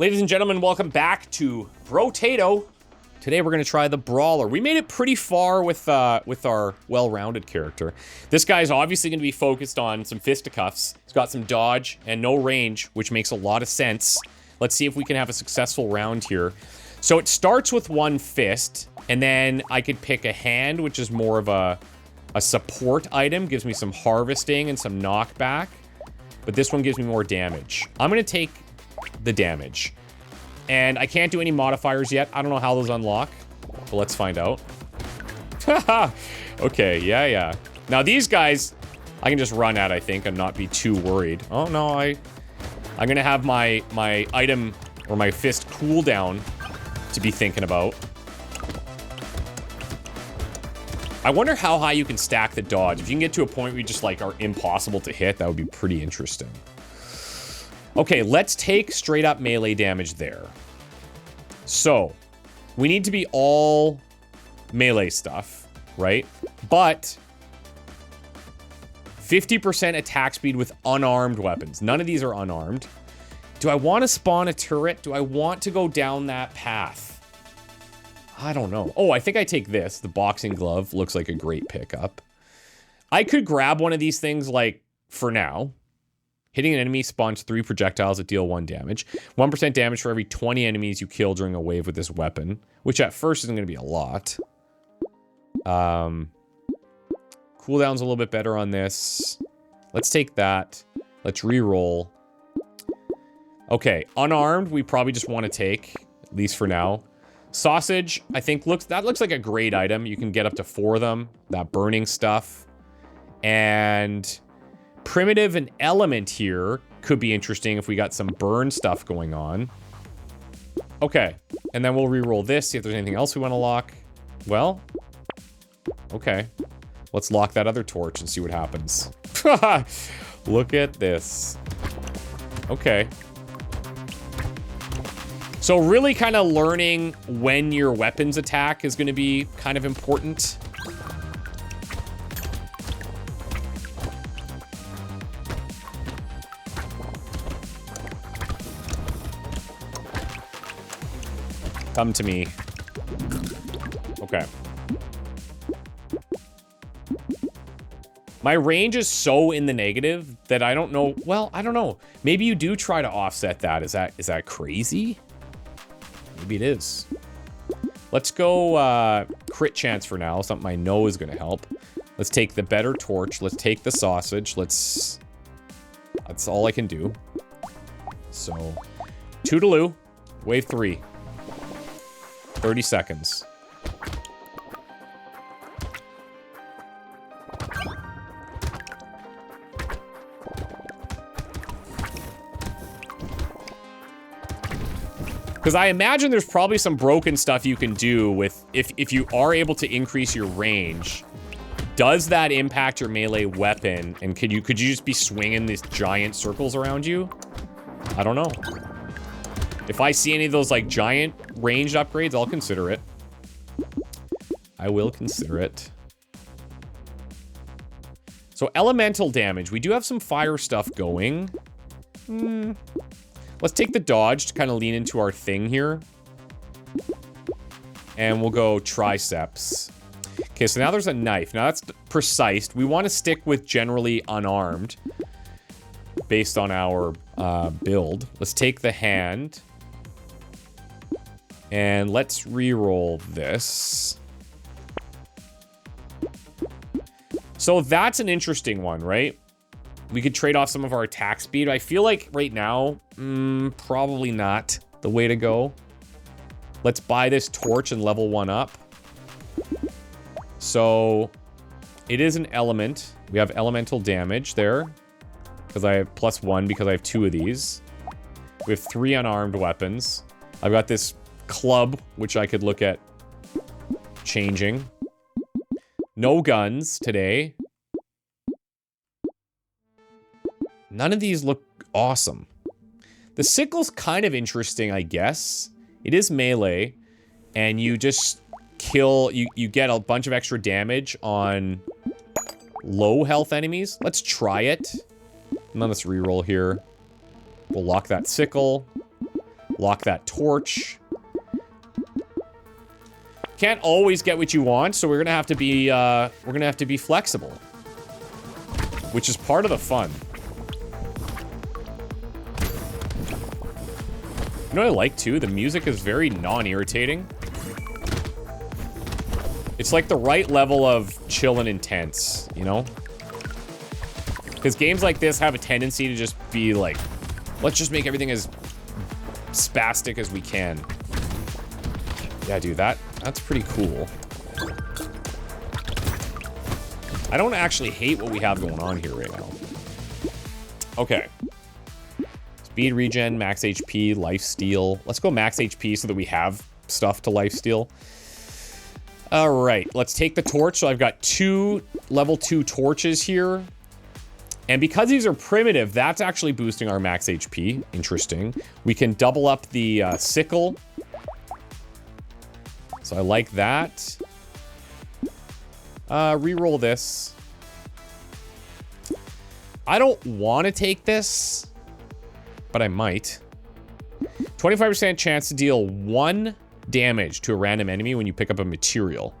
Ladies and gentlemen, welcome back to Brotato. Today we're going to try the Brawler. We made it pretty far with our well-rounded character. This guy's obviously going to be focused on some fisticuffs. He's got some dodge and no range, which makes a lot of sense. Let's see if we can have a successful round here. So it starts with one fist, and then I could pick a hand, which is more of a support item. Gives me some harvesting and some knockback. But this one gives me more damage. I'm going to take the damage. And I can't do any modifiers yet. I don't know how those unlock, but let's find out. Okay, yeah. Now these guys, I can just run at, I think, and not be too worried. Oh no, I'm gonna have my item or my fist cooldown to be thinking about. I wonder how high you can stack the dodge. If you can get to a point where you just like are impossible to hit, that would be pretty interesting. Okay, let's take straight up melee damage there. So, we need to be all melee stuff, right? But 50% attack speed with unarmed weapons. None of these are unarmed. Do I want to spawn a turret? Do I want to go down that path? I don't know. Oh, I think I take this. The boxing glove looks like a great pickup. I could grab one of these things, like, for now. Hitting an enemy spawns 3 projectiles that deal 1 damage. 1% damage for every 20 enemies you kill during a wave with this weapon, which at first isn't going to be a lot. Cooldown's a little bit better on this. Let's take that. Let's re-roll. Okay, unarmed, we probably just want to take, at least for now. Sausage, I think looks like a great item. You can get up to 4 of them. That burning stuff. And primitive and element here could be interesting if we got some burn stuff going on. Okay, and then we'll re-roll this, see if there's anything else we want to lock. Well, okay. Let's lock that other torch and see what happens. Look at this. Okay. So really kind of learning when your weapons attack is going to be kind of important. Come to me. Okay. My range is so in the negative that I don't know. Well, I don't know. Maybe you do try to offset that. Is that crazy? Maybe it is. Let's go crit chance for now. Something I know is going to help. Let's take the better torch. Let's take the sausage. That's all I can do. So, toodaloo. Wave 3. 30 seconds. Because I imagine there's probably some broken stuff you can do with, if you are able to increase your range, does that impact your melee weapon? And could you just be swinging these giant circles around you? I don't know. If I see any of those like giant ranged upgrades, I'll consider it. I will consider it. So elemental damage. We do have some fire stuff going. Let's take the dodge to kind of lean into our thing here. And we'll go triceps. Okay, so now there's a knife. Now that's precise. We want to stick with generally unarmed based on our build. Let's take the hand. And let's re-roll this. So that's an interesting one, right? We could trade off some of our attack speed. I feel like right now, probably not the way to go. Let's buy this torch and level 1 up. So it is an element. We have elemental damage there. Because I have +1 because I have 2 of these. We have 3 unarmed weapons. I've got this club, which I could look at changing. No guns today. None of these look awesome. The sickle's kind of interesting, I guess. It is melee, and you just kill, you get a bunch of extra damage on low health enemies. Let's try it. And then let's reroll here. We'll lock that sickle. Lock that torch. Can't always get what you want, so we're gonna have to be flexible. Which is part of the fun. You know what I like too? The music is very non-irritating. It's like the right level of chill and intense, you know? Because games like this have a tendency to just be like, let's just make everything as spastic as we can. Yeah, dude, that's pretty cool. I don't actually hate what we have going on here right now. Okay. Speed regen, max HP, lifesteal. Let's go max HP so that we have stuff to lifesteal. All right, let's take the torch. So I've got 2 level 2 torches here. And because these are primitive, that's actually boosting our max HP. Interesting. We can double up the sickle. So I like that. Reroll this. I don't want to take this, but I might. 25% chance to deal 1 damage to a random enemy when you pick up a material.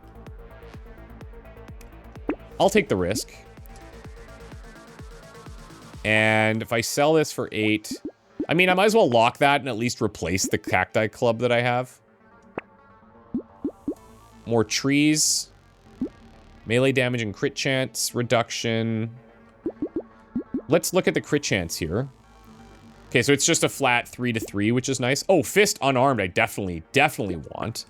I'll take the risk. And if I sell this for 8, I mean, I might as well lock that and at least replace the cacti club that I have. More trees. Melee damage and crit chance reduction. Let's look at the crit chance here. Okay, so it's just a flat 3 to 3, which is nice. Oh, fist unarmed, I definitely want.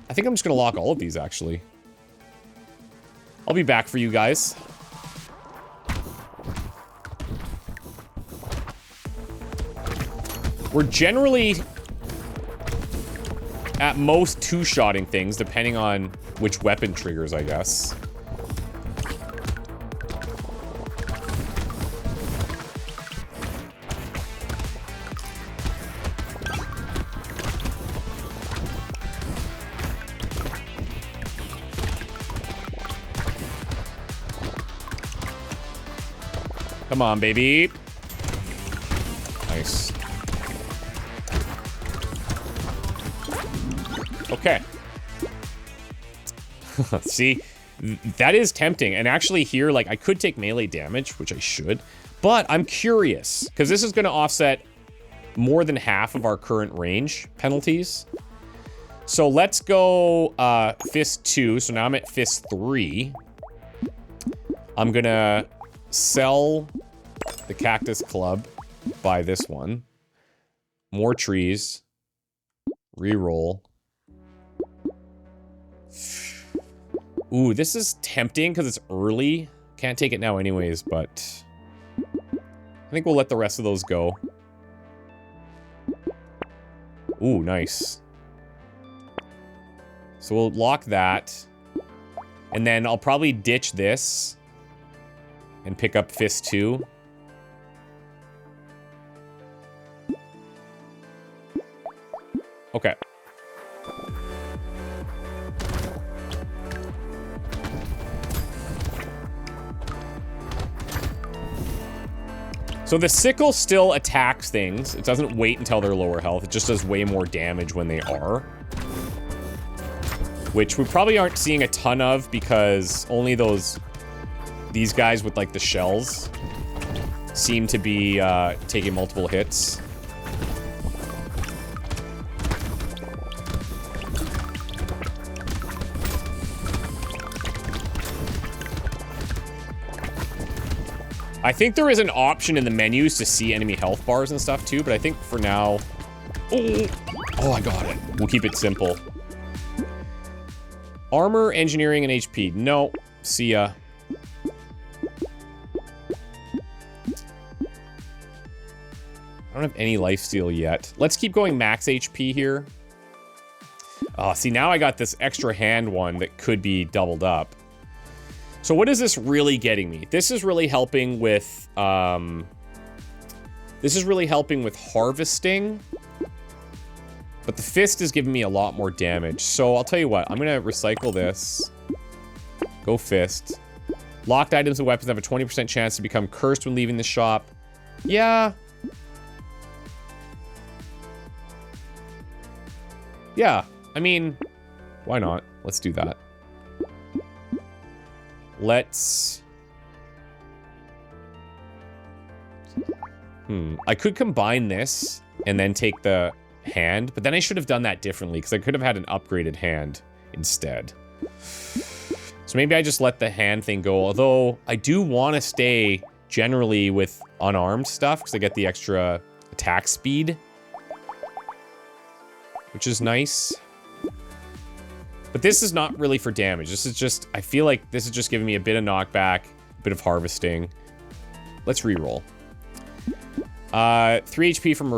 I think I'm just gonna lock all of these, actually. I'll be back for you guys. We're generally at most two-shotting things, depending on which weapon triggers, I guess. Come on, baby. Nice. Okay. See, that is tempting. And actually here, like, I could take melee damage, which I should. But I'm curious, because this is going to offset more than half of our current range penalties. So let's go Fist 2. So now I'm at Fist 3. I'm going to sell the Cactus Club, buy this one. More trees. Reroll. Ooh, this is tempting because it's early. Can't take it now anyways, but I think we'll let the rest of those go. Ooh, nice. So we'll lock that. And then I'll probably ditch this and pick up Fist 2. Okay. So the sickle still attacks things. It doesn't wait until they're lower health. It just does way more damage when they are. Which we probably aren't seeing a ton of because only these guys with like the shells seem to be taking multiple hits. I think there is an option in the menus to see enemy health bars and stuff too, but I think for now... Oh, I got it. We'll keep it simple. Armor, engineering, and HP. No. See ya. I don't have any lifesteal yet. Let's keep going max HP here. Oh, see, now I got this extra hand one that could be doubled up. So what is this really getting me? This is really helping with, harvesting. But the fist is giving me a lot more damage. So I'll tell you what, I'm gonna recycle this. Go fist. Locked items and weapons have a 20% chance to become cursed when leaving the shop. Yeah, Yeah, I mean, why not? Let's do that. Let's... I could combine this and then take the hand, but then I should have done that differently because I could have had an upgraded hand instead. So maybe I just let the hand thing go, although I do want to stay generally with unarmed stuff because I get the extra attack speed, which is nice. But this is not really for damage. This is just, I feel like this is just giving me a bit of knockback, a bit of harvesting. Let's reroll. 3 HP from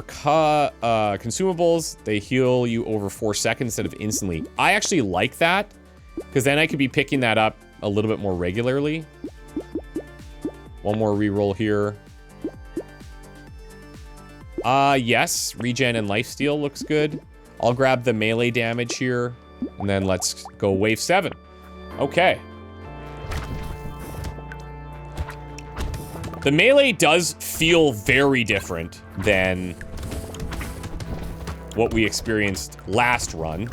consumables. They heal you over 4 seconds instead of instantly. I actually like that, because then I could be picking that up a little bit more regularly. One more reroll here. Yes, regen and lifesteal looks good. I'll grab the melee damage here, and then let's go wave 7. Okay. The melee does feel very different than what we experienced last run,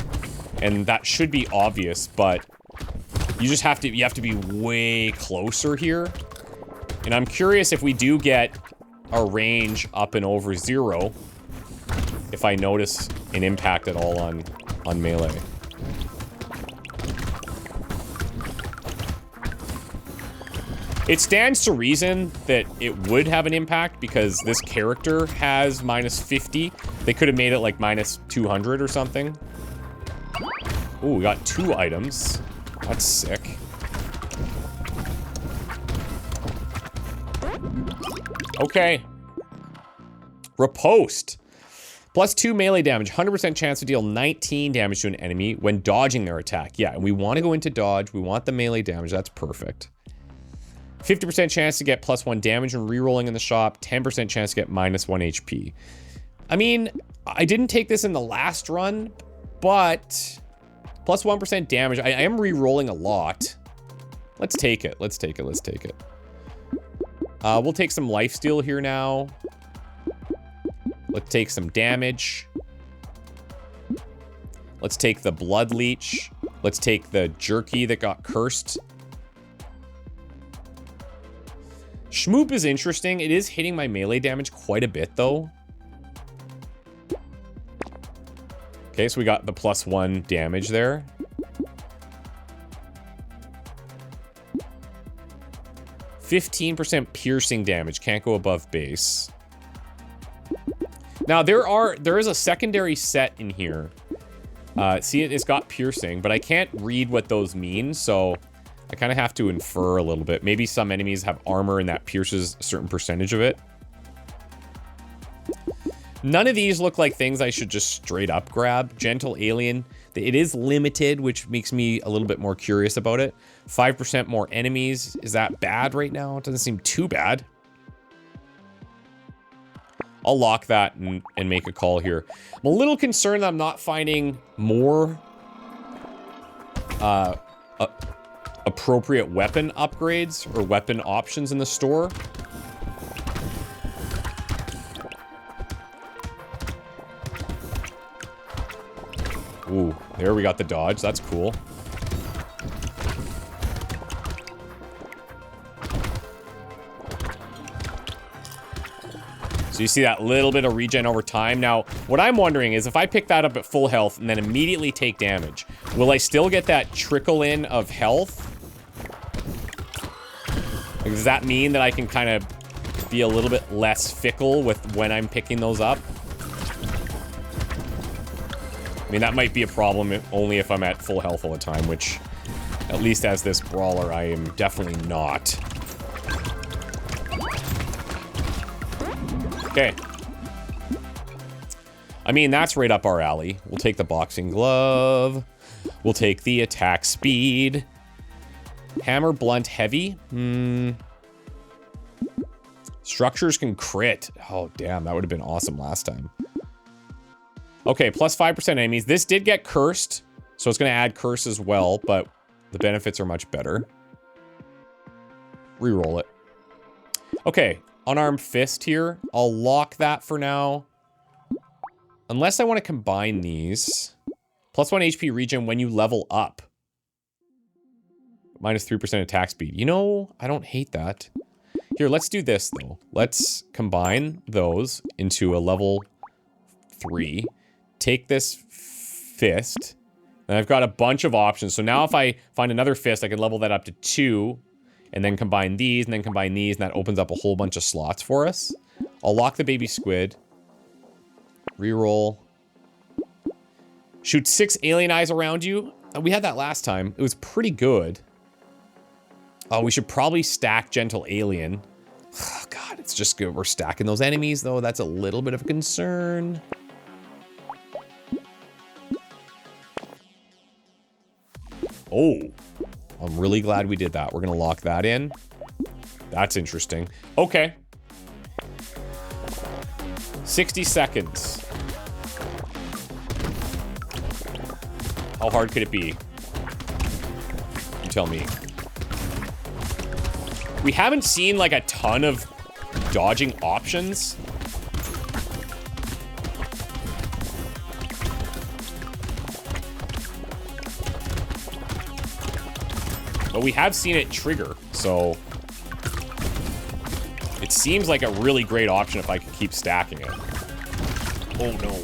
and that should be obvious, but you just have to be way closer here. And I'm curious if we do get our range up and over 0, if I notice an impact at all on melee. It stands to reason that it would have an impact because this character has -50. They could have made it like -200 or something. Ooh, we got 2 items. That's sick. Okay. Riposte. +2 melee damage, 100% chance to deal 19 damage to an enemy when dodging their attack. Yeah, and we want to go into dodge. We want the melee damage. That's perfect. 50% chance to get +1 damage when rerolling in the shop. 10% chance to get -1 HP. I mean, I didn't take this in the last run, but +1% damage. I am rerolling a lot. Let's take it. Let's take it. Let's take it. We'll take some lifesteal here now. Let's take some damage. Let's take the blood leech. Let's take the jerky that got cursed. Shmoop is interesting. It is hitting my melee damage quite a bit, though. Okay, so we got the +1 damage there. %15 piercing damage. Can't go above base. Now, there is a secondary set in here. See, it's got piercing, but I can't read what those mean, so I kind of have to infer a little bit. Maybe some enemies have armor and that pierces a certain percentage of it. None of these look like things I should just straight up grab. Gentle Alien. It is limited, which makes me a little bit more curious about it. 5% more enemies. Is that bad right now? It doesn't seem too bad. I'll lock that and make a call here. I'm a little concerned that I'm not finding more appropriate weapon upgrades or weapon options in the store. Ooh, there we got the dodge. That's cool. So you see that little bit of regen over time. Now, what I'm wondering is if I pick that up at full health and then immediately take damage, will I still get that trickle in of health? Like, does that mean that I can kind of be a little bit less fickle with when I'm picking those up? I mean, that might be a problem only if I'm at full health all the time, which, at least as this brawler, I am definitely not. Okay. I mean, that's right up our alley. We'll take the boxing glove. We'll take the attack speed. Hammer, blunt, heavy. Structures can crit. Oh, damn. That would have been awesome last time. Okay, +5% enemies. This did get cursed, so it's going to add curse as well, but the benefits are much better. Reroll it. Okay, unarmed fist here. I'll lock that for now. Unless I want to combine these. +1 HP regen when you level up. -3% attack speed. You know, I don't hate that. Here, let's do this, though. Let's combine those into a level 3. Take this fist. And I've got a bunch of options. So now if I find another fist, I can level that up to 2. And then combine these, and then combine these. And that opens up a whole bunch of slots for us. I'll lock the baby squid. Reroll. Shoot 6 alien eyes around you. We had that last time. It was pretty good. Oh, we should probably stack Gentle Alien. Oh, God, it's just good. We're stacking those enemies, though. That's a little bit of a concern. Oh, I'm really glad we did that. We're going to lock that in. That's interesting. Okay. 60 seconds. How hard could it be? You tell me. We haven't seen, like, a ton of dodging options. But we have seen it trigger, so... It seems like a really great option if I could keep stacking it. Oh, no.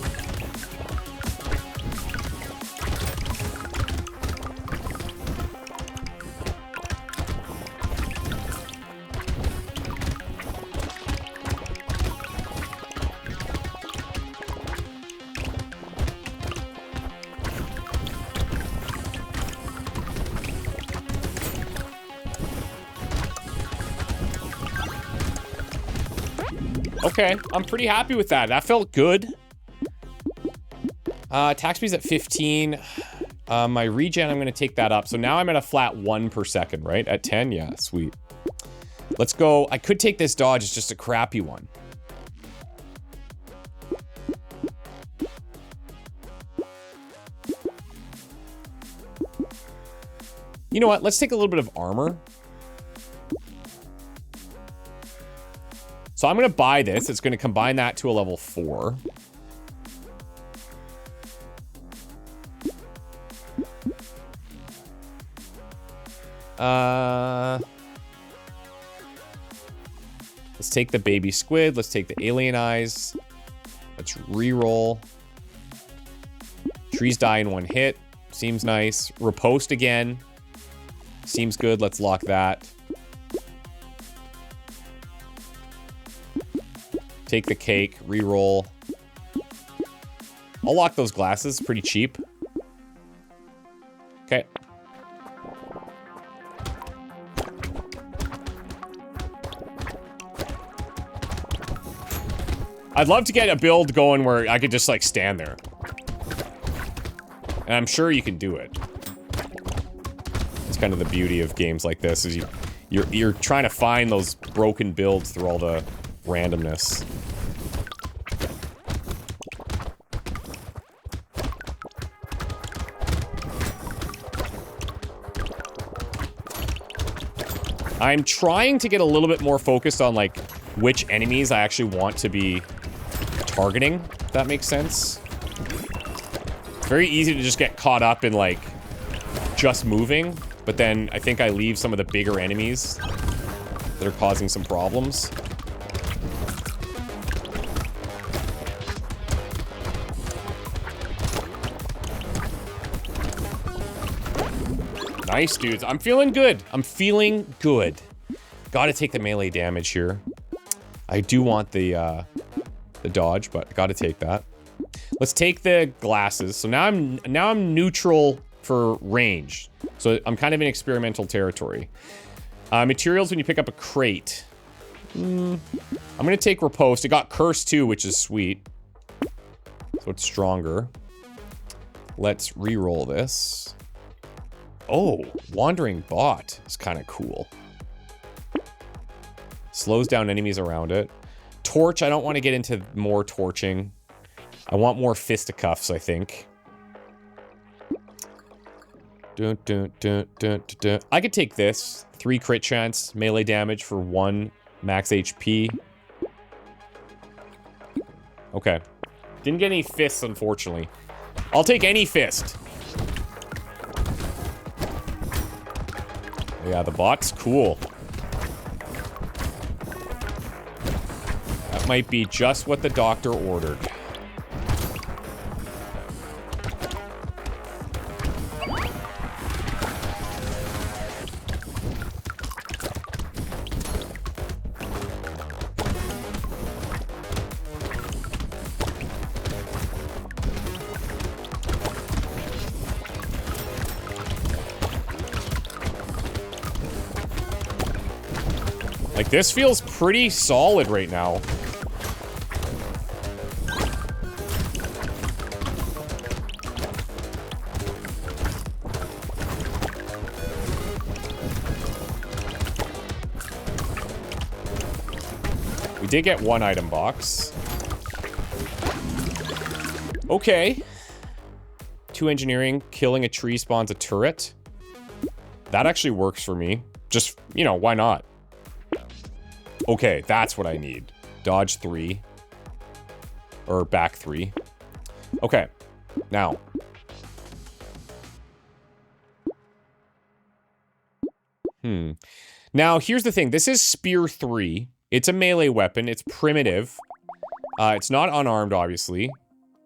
Okay, I'm pretty happy with that. That felt good. Attack speed's at 15. My regen, I'm going to take that up. So now I'm at a flat 1 per second, right? At 10? Yeah, sweet. Let's go. I could take this dodge. It's just a crappy one. You know what? Let's take a little bit of armor. So I'm going to buy this. It's going to combine that to a level 4. Let's take the baby squid. Let's take the alien eyes. Let's re-roll. Trees die in 1 hit. Seems nice. Riposte again. Seems good. Let's lock that. Take the cake, re-roll. I'll lock those glasses, pretty cheap. Okay. I'd love to get a build going where I could just, like, stand there. And I'm sure you can do it. It's kind of the beauty of games like this, is you're trying to find those broken builds through all the randomness. I'm trying to get a little bit more focused on, like, which enemies I actually want to be targeting, if that makes sense. It's very easy to just get caught up in, like, just moving, but then I think I leave some of the bigger enemies that are causing some problems. Nice, dudes. I'm feeling good. I'm feeling good. Gotta take the melee damage here. I do want the dodge, but gotta take that. Let's take the glasses. So now I'm neutral for range. So I'm kind of in experimental territory. Materials when you pick up a crate. I'm gonna take riposte. It got cursed too, which is sweet. So it's stronger. Let's re-roll this. Oh, wandering bot is kind of cool. Slows down enemies around it. Torch, I don't want to get into more torching. I want more fisticuffs, I think. Dun, dun, dun, dun, dun, dun. I could take this. 3 crit chance, melee damage for 1 max HP. Okay. Didn't get any fists, unfortunately. I'll take any fist. Yeah, the bot's cool. That might be just what the doctor ordered. Like, this feels pretty solid right now. We did get one item box. Okay. 2 engineering, killing a tree spawns a turret. That actually works for me. Just, you know, why not? Okay, that's what I need. Dodge 3. Or back 3. Okay. Now. Now, here's the thing. This is Spear 3. It's a melee weapon. It's primitive. It's not unarmed, obviously.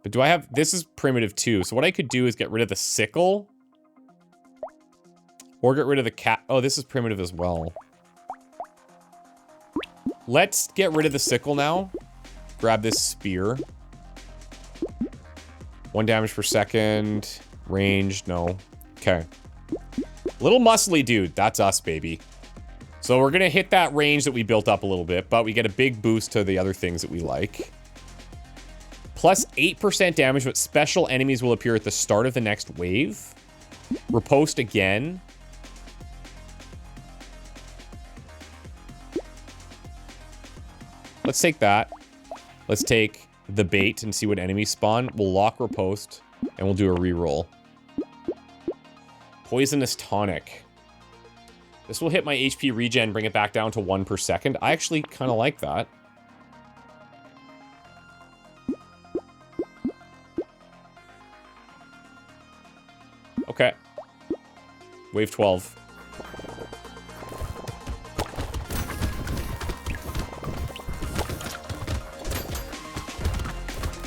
But do I have... This is primitive, too. So what I could do is get rid of the sickle. Or get rid of the cat... Oh, this is primitive as well. Let's get rid of the sickle now. Grab this spear. 1 damage per second. Range, no. Okay. Little muscly dude. That's us, baby. So we're gonna hit that range that we built up a little bit, but we get a big boost to the other things that we like. Plus 8% damage, but special enemies will appear at the start of the next wave. Riposte again. Let's take that. Let's take the bait and see what enemies spawn. We'll lock riposte, and we'll do a reroll. Poisonous tonic. This will hit my HP regen, bring it back down to 1 per second. I actually kind of like that. Okay. Wave 12.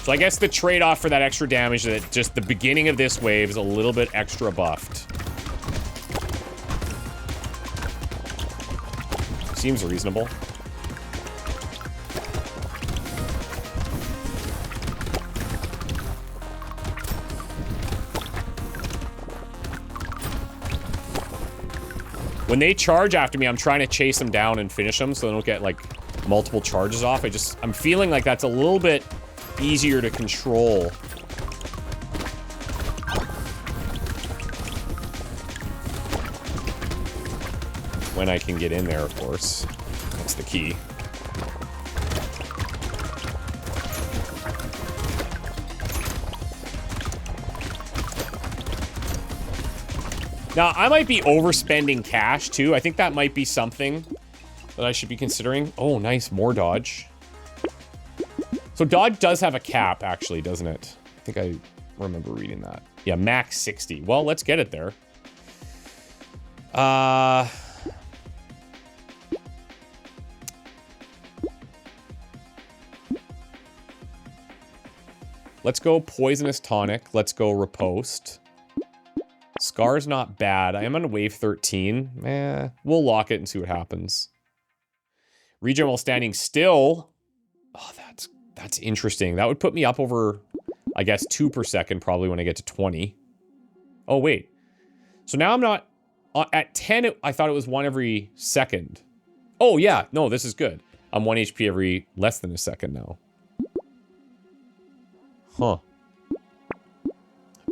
So I guess the trade-off for that extra damage is that just the beginning of this wave is a little bit extra buffed. Seems reasonable. When they charge after me, I'm trying to chase them down and finish them so they don't get, like, multiple charges off. I'm feeling like that's a little bit easier to control. When I can get in there, of course. That's the key. Now, I might be overspending cash, too. I think that might be something that I should be considering. Oh, nice. More dodge. So dodge does have a cap, actually, doesn't it? I think I remember reading that. Yeah, max 60. Well, let's get it there. Let's go Poisonous Tonic. Let's go Riposte. Scar's not bad. I am on wave 13. We'll lock it and see what happens. Regen while standing still. Oh, that's interesting. That would put me up over, I guess, 2 per second probably when I get to 20. Oh, wait. So now I'm not... At 10, I thought it was 1 every second. Oh, yeah. No, this is good. I'm 1 HP every less than a second now. Huh.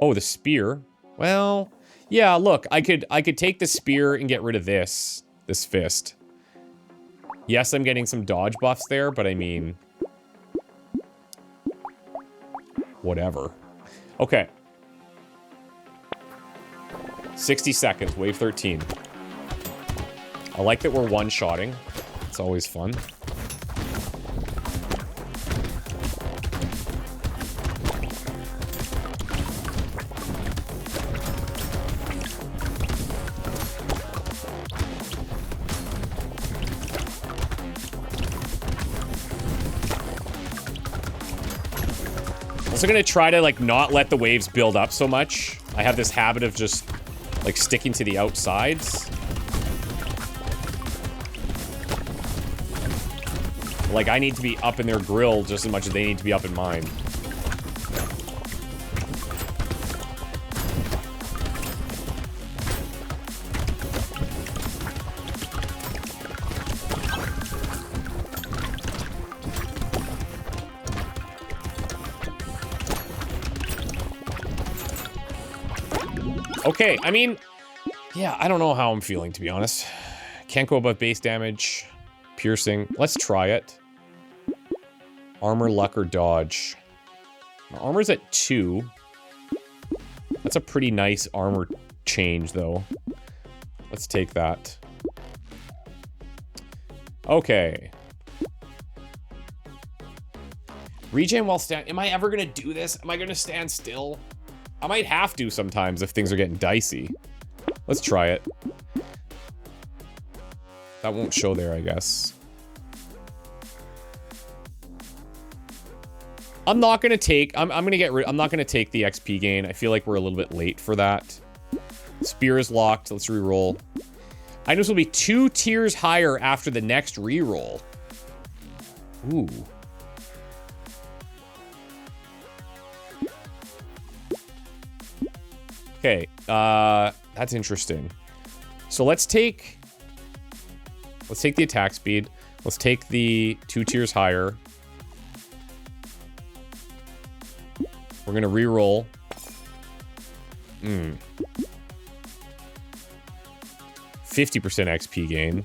Oh, the spear. Well, yeah, look. I could take the spear and get rid of this fist. Yes, I'm getting some dodge buffs there, but I mean... whatever. Okay. 60 seconds, wave 13. I like that we're one-shotting. It's always fun. Also gonna try to, like, not let the waves build up so much. I have this habit of just, like, sticking to the outsides. Like, I need to be up in their grill just as much as they need to be up in mine. Okay, I mean, yeah, I don't know how I'm feeling, to be honest. Can't go above base damage. Piercing. Let's try it. Armor, luck, or dodge. My armor's at 2. That's a pretty nice armor change, though. Let's take that. Okay. Regen while stand. Am I ever gonna do this? Am I gonna stand still? I might have to sometimes if things are getting dicey. Let's try it. That won't show there, I guess. I'm not gonna take. I'm gonna get rid. I'm not gonna take the XP gain. I feel like we're a little bit late for that. Spear is locked. Let's reroll. Items will be 2 tiers higher after the next reroll. Ooh. Okay, that's interesting. So let's take the attack speed. Let's take the 2 tiers higher. We're gonna reroll. 50% XP gain.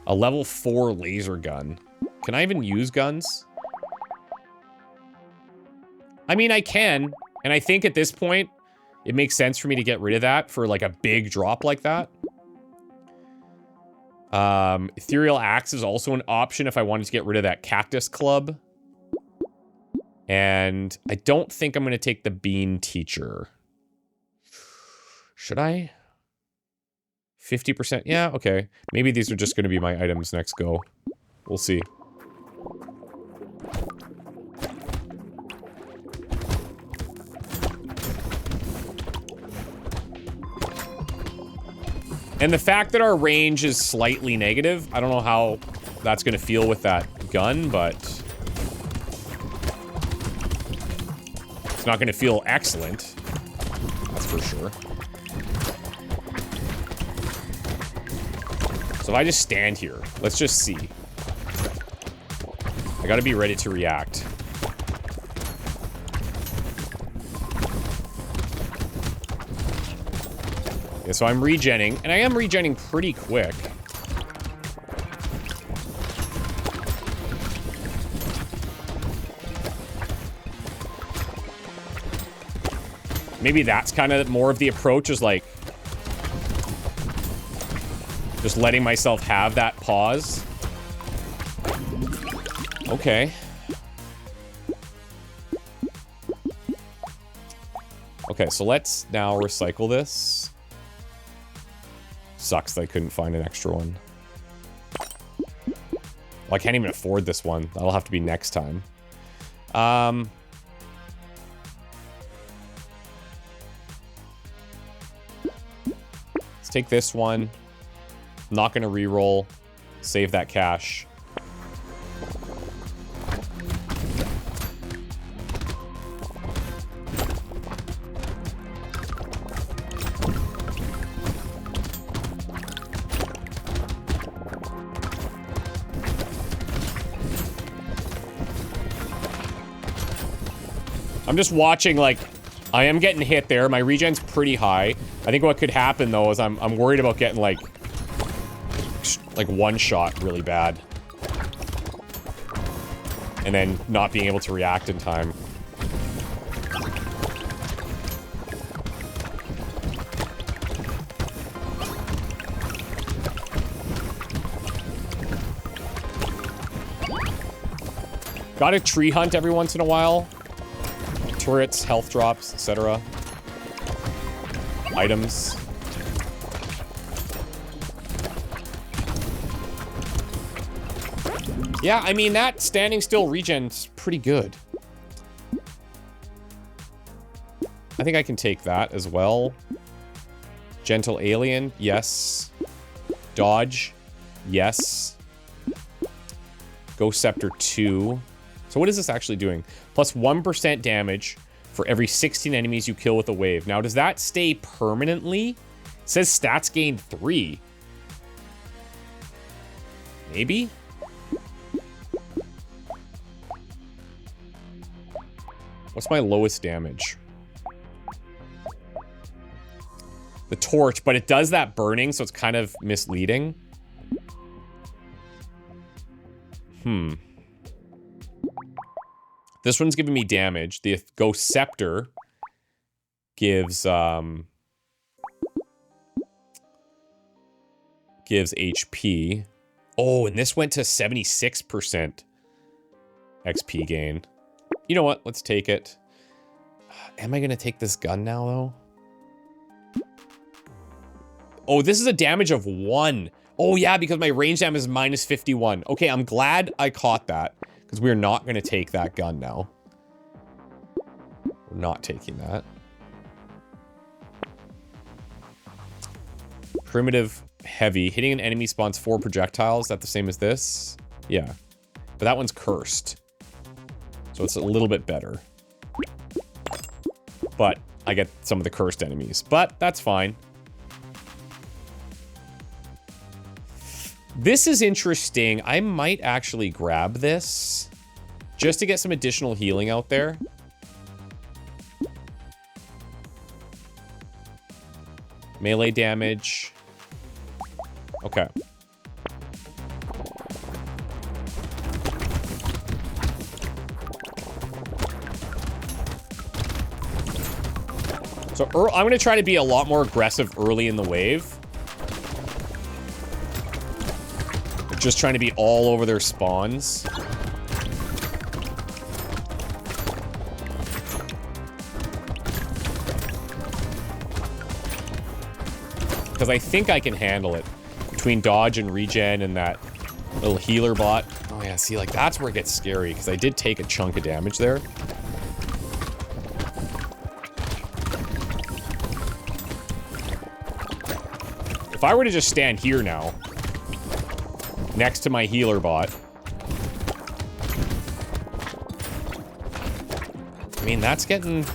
A level 4 laser gun. Can I even use guns? I mean, I can. And I think at this point, it makes sense for me to get rid of that for like a big drop like that. Ethereal Axe is also an option if I wanted to get rid of that Cactus Club. And I don't think I'm going to take the Bean Teacher. Should I? 50%? Yeah, okay. Maybe these are just going to be my items next go. We'll see. And the fact that our range is slightly negative, I don't know how that's going to feel with that gun, but it's not going to feel excellent. That's for sure. So if I just stand here, let's just see. I got to be ready to react. Yeah, so I'm regenning, and I am regenning pretty quick. Maybe that's kind of more of the approach, is like just letting myself have that pause. Okay. Okay, so let's now recycle this. Sucks that I couldn't find an extra one. Well, I can't even afford this one. That'll have to be next time. Let's take this one. I'm not gonna re-roll. Save that cash. I'm just watching, like, I am getting hit there. My regen's pretty high. I think what could happen, though, is I'm worried about getting, like one shot really bad. And then not being able to react in time. Gotta tree hunt every once in a while. Turrets, health drops, etc. Items. Yeah, I mean, that standing still regen's pretty good. I think I can take that as well. Gentle Alien, yes. Dodge, yes. Ghost Scepter 2. So what is this actually doing? Plus 1% damage for every 16 enemies you kill with a wave. Now, does that stay permanently? It says stats gained 3. Maybe? What's my lowest damage? The torch, but it does that burning, so it's kind of misleading. This one's giving me damage. The Ghost Scepter gives HP. Oh, and this went to 76% XP gain. You know what? Let's take it. Am I gonna take this gun now, though? Oh, this is a damage of 1. Oh, yeah, because my range damage is minus 51. Okay, I'm glad I caught that, because we're not going to take that gun now. We're not taking that. Primitive heavy. Hitting an enemy spawns 4 projectiles. Is that the same as this? Yeah. But that one's cursed. So it's a little bit better. But I get some of the cursed enemies. But that's fine. This is interesting. I might actually grab this just to get some additional healing out there. Melee damage. Okay. So I'm going to try to be a lot more aggressive early in the wave. Just trying to be all over their spawns. Because I think I can handle it. Between dodge and regen and that little healer bot. Oh yeah, see, like that's where it gets scary. Because I did take a chunk of damage there. If I were to just stand here now, next to my healer bot. I mean, that's getting...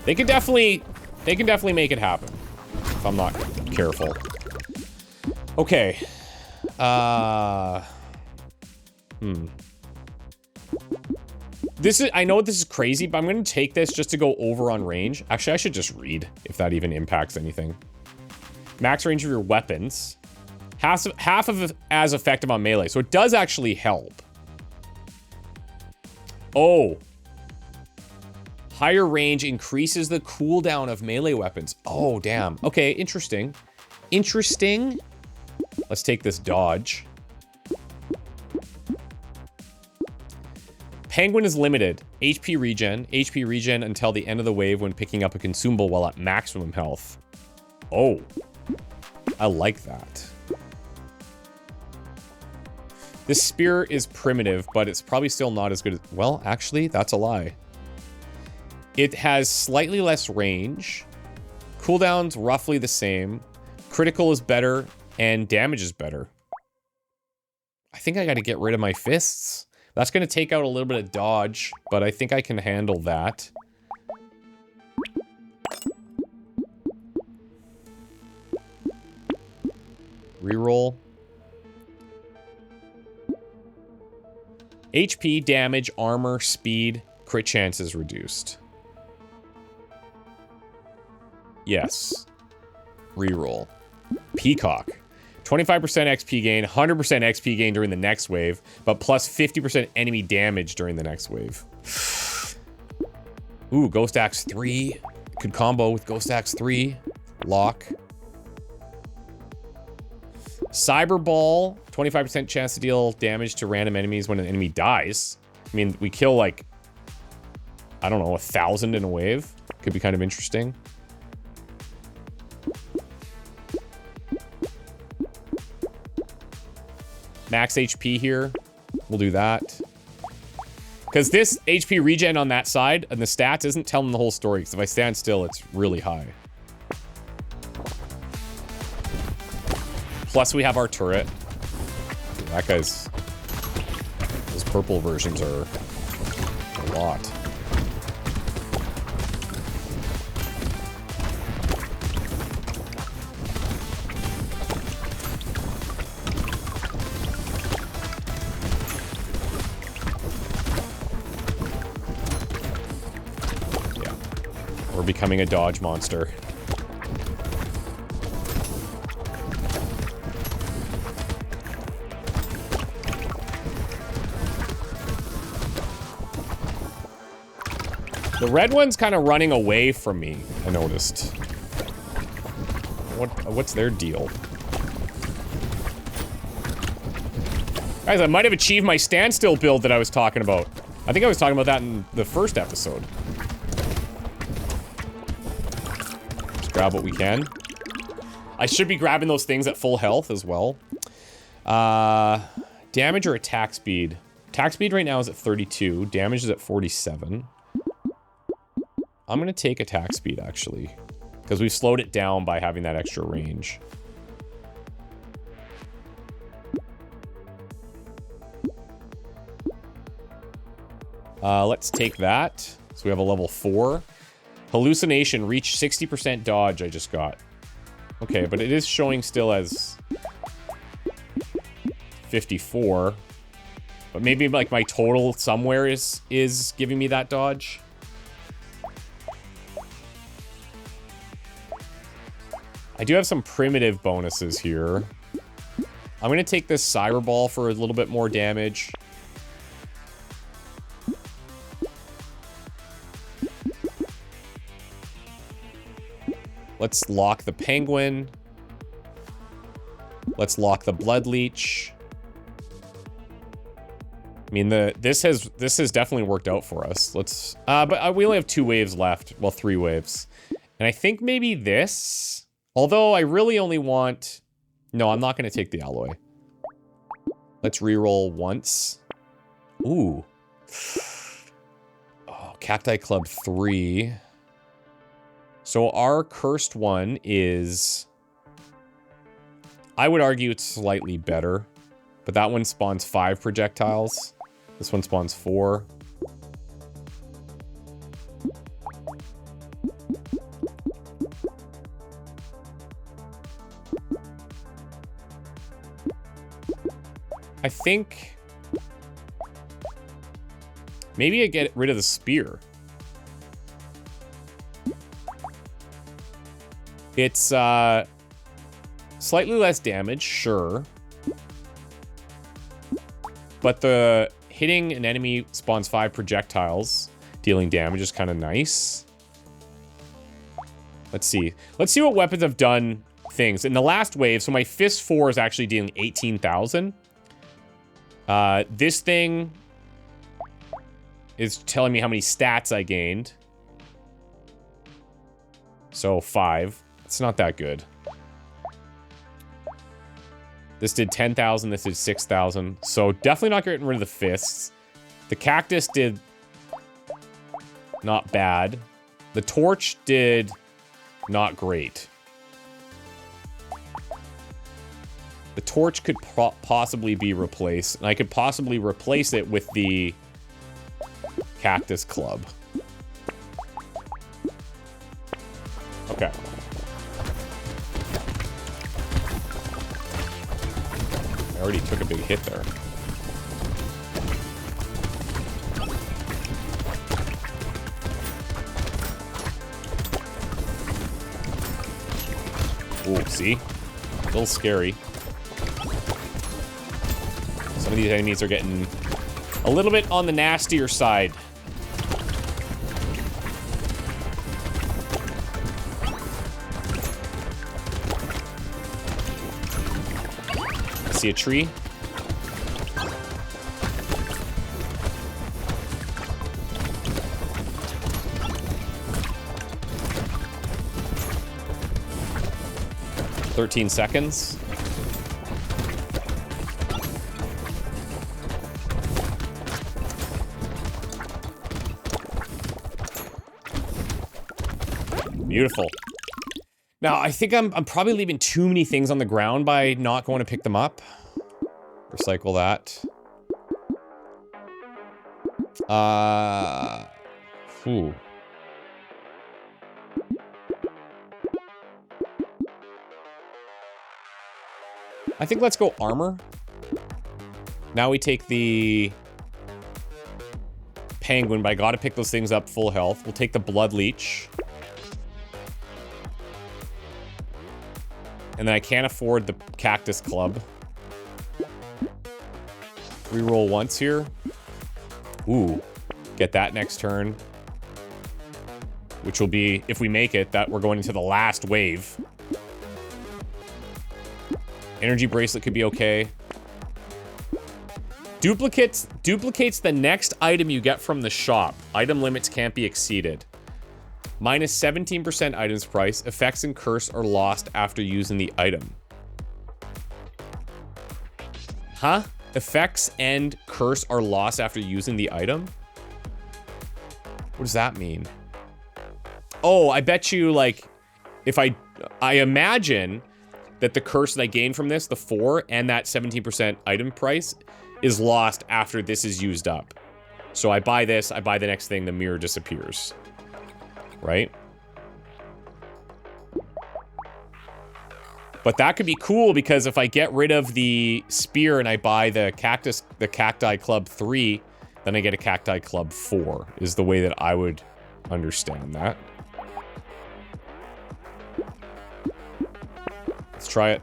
They can definitely make it happen. If I'm not careful. Okay. This is... I know this is crazy, but I'm going to take this just to go over on range. Actually, I should just read if that even impacts anything. Max range of your weapons. Half of it as effective on melee. So it does actually help. Oh. Higher range increases the cooldown of melee weapons. Oh, damn. Okay, interesting. Interesting. Let's take this dodge. Penguin is limited. HP regen. HP regen until the end of the wave when picking up a consumable while at maximum health. Oh. I like that. This spear is primitive, but it's probably still not as good as... Well, actually, that's a lie. It has slightly less range. Cooldown's roughly the same. Critical is better, and damage is better. I think I gotta get rid of my fists. That's gonna take out a little bit of dodge, but I think I can handle that. Reroll. HP, damage, armor, speed, crit chances reduced. Yes. Reroll. Peacock. 25% XP gain, 100% XP gain during the next wave, but plus 50% enemy damage during the next wave. Ooh, Ghost Axe 3. Could combo with Ghost Axe 3. Lock. Cyber Ball, 25% chance to deal damage to random enemies when an enemy dies. I mean, we kill like, I don't know, 1,000 in a wave. Could be kind of interesting. Max HP here. We'll do that. Because this HP regen on that side and the stats isn't telling the whole story. Because if I stand still, it's really high. Plus, we have our turret. That guy's... Those purple versions are a lot. Yeah. We're becoming a dodge monster. The red one's kind of running away from me, I noticed. What's their deal? Guys, I might have achieved my standstill build that I was talking about. I think I was talking about that in the first episode. Just grab what we can. I should be grabbing those things at full health as well. Damage or attack speed? Attack speed right now is at 32. Damage is at 47. I'm gonna take attack speed, actually. Because we've slowed it down by having that extra range. Let's take that. So we have a level 4. Hallucination, reach 60% dodge I just got. Okay, but it is showing still as 54. But maybe like my total somewhere is giving me that dodge. I do have some primitive bonuses here. I'm gonna take this Cyber Ball for a little bit more damage. Let's lock the Penguin. Let's lock the Blood Leech. I mean, this has definitely worked out for us. Let's, but we only have 2 waves left. Well, 3 waves. And I think maybe this... Although I really only want... No, I'm not going to take the alloy. Let's reroll once. Ooh. Oh, Cacti Club 3. So our cursed one is... I would argue it's slightly better. But that one spawns 5 projectiles. This one spawns 4. I think maybe I get rid of the spear. It's slightly less damage, sure. But the hitting an enemy spawns 5 projectiles, dealing damage is kind of nice. Let's see. Let's see what weapons have done things. In the last wave, so my Fist 4 is actually dealing 18,000. This thing is telling me how many stats I gained. So 5. It's not that good. This did 10,000. This did 6,000. So definitely not getting rid of the fists. The cactus did not bad. The torch did not great. The torch could possibly be replaced, and I could possibly replace it with the cactus club. Okay. I already took a big hit there. Ooh, see? A little scary. Some of these enemies are getting a little bit on the nastier side. I see a tree. "13 seconds. Beautiful. Now, I think I'm probably leaving too many things on the ground by not going to pick them up. Recycle that. Whew. I think let's go armor. Now we take the penguin, but I gotta pick those things up full health. We'll take the blood leech. And then I can't afford the cactus club. Reroll once here. Ooh. Get that next turn. Which will be, if we make it, that we're going into the last wave. Energy bracelet could be okay. Duplicates the next item you get from the shop. Item limits can't be exceeded. Minus 17% items price. Effects and curse are lost after using the item. Huh? Effects and curse are lost after using the item? What does that mean? Oh, I bet you, like, if I imagine that the curse that I gain from this, the 4, and that 17% item price, is lost after this is used up. So I buy this, I buy the next thing, the mirror disappears. Right? But that could be cool, because if I get rid of the spear and I buy the cacti club 3, then I get a cacti club 4, is the way that I would understand that. Let's try it.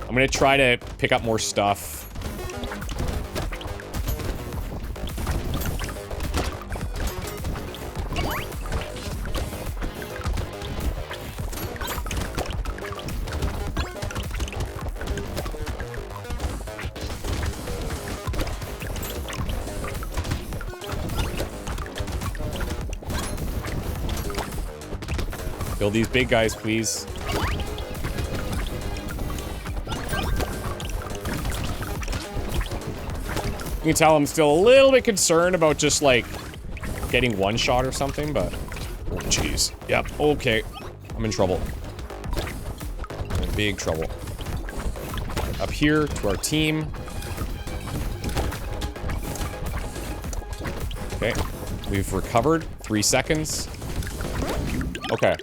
I'm gonna try to pick up more stuff. Kill these big guys, please. You can tell I'm still a little bit concerned about just, like, getting one shot or something, but... Oh, jeez. Yep, okay. I'm in trouble. I'm in big trouble. Up here to our team. Okay. We've recovered. 3 seconds. Okay.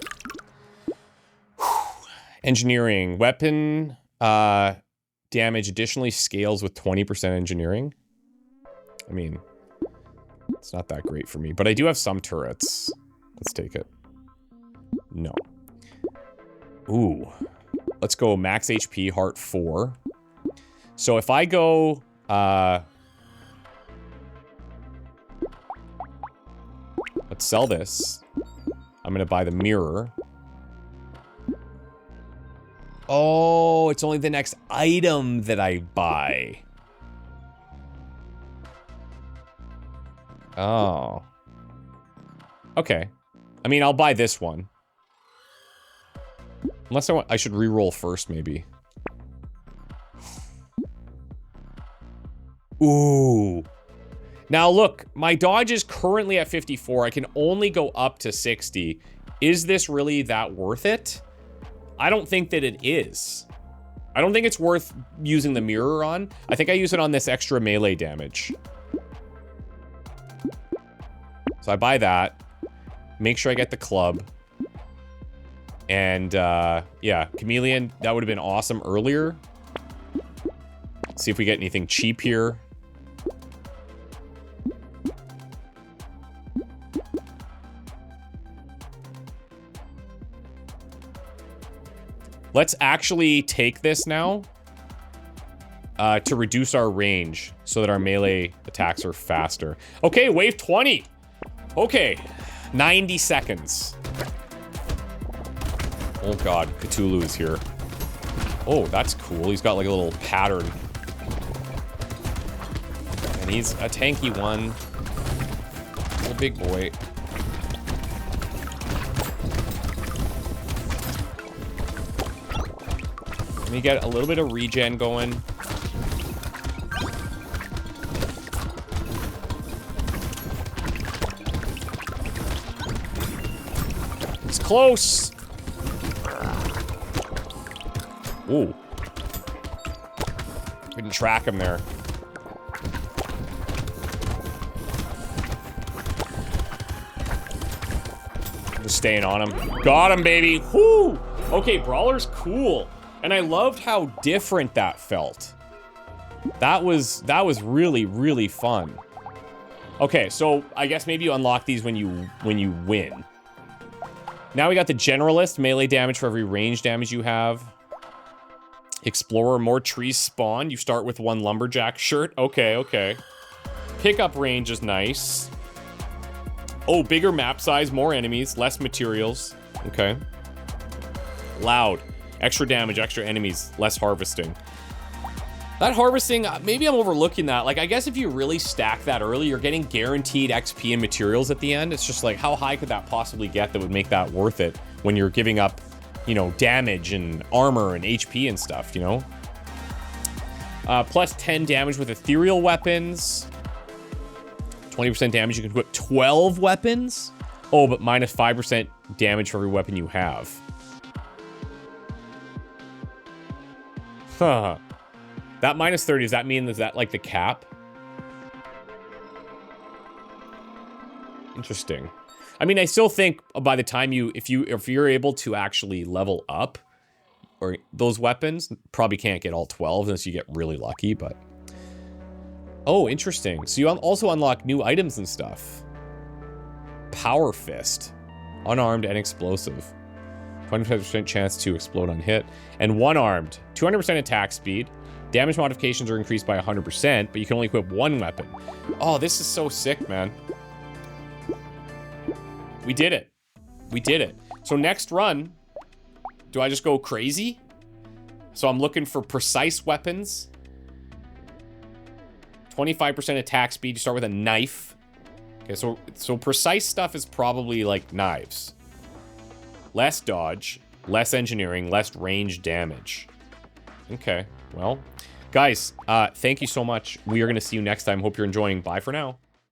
Engineering. Weapon damage additionally scales with 20% engineering. I mean, it's not that great for me, but I do have some turrets. Let's take it. No. Ooh. Let's go max HP, heart 4. So if I go, let's sell this. I'm gonna buy the mirror. Oh, it's only the next item that I buy. Oh. Okay. I mean, I'll buy this one. Unless I should re-roll first, maybe. Ooh. Now, look, my dodge is currently at 54. I can only go up to 60. Is this really that worth it? I don't think that it is. I don't think it's worth using the mirror on. I think I use it on this extra melee damage. So I buy that. Make sure I get the club. And, yeah, chameleon, that would have been awesome earlier. See if we get anything cheap here. Let's actually take this now to reduce our range so that our melee attacks are faster. Okay, wave 20. Okay, 90 seconds. Oh god, Cthulhu is here. Oh, that's cool. He's got like a little pattern. And he's a tanky one. He's a big boy. Let me get a little bit of regen going. close. Ooh. Couldn't track him there. Just staying on him. Got him, baby. Whoo! Okay, Brawler's cool. And I loved how different that felt. That was really, really fun. Okay, so I guess maybe you unlock these when you win. Now we got the Generalist, melee damage for every range damage you have. Explorer, more trees spawn. You start with 1 lumberjack shirt. Okay, okay. Pickup range is nice. Oh, bigger map size, more enemies, less materials. Okay. Loud. Extra damage, extra enemies, less harvesting. That harvesting, maybe I'm overlooking that. Like, I guess if you really stack that early, you're getting guaranteed XP and materials at the end. It's just like, how high could that possibly get that would make that worth it when you're giving up, you know, damage and armor and HP and stuff, you know? Plus 10 damage with ethereal weapons. 20% damage, you can equip 12 weapons. Oh, but minus 5% damage for every weapon you have. Huh. That minus 30, does that mean, is that like the cap? Interesting. I mean, I still think by the time if you're able to actually level up or those weapons, probably can't get all 12 unless you get really lucky, but. Oh, interesting. So you also unlock new items and stuff. Power Fist. Unarmed and explosive. 25% chance to explode on hit. And one-armed. 200% attack speed. Damage modifications are increased by 100%, but you can only equip 1 weapon. Oh, this is so sick, man. We did it. We did it. So next run, do I just go crazy? So I'm looking for precise weapons. 25% attack speed. You start with a knife. Okay, so precise stuff is probably like knives. Less dodge, less engineering, less range damage. Okay, well, guys, thank you so much. We are going to see you next time. Hope you're enjoying. Bye for now.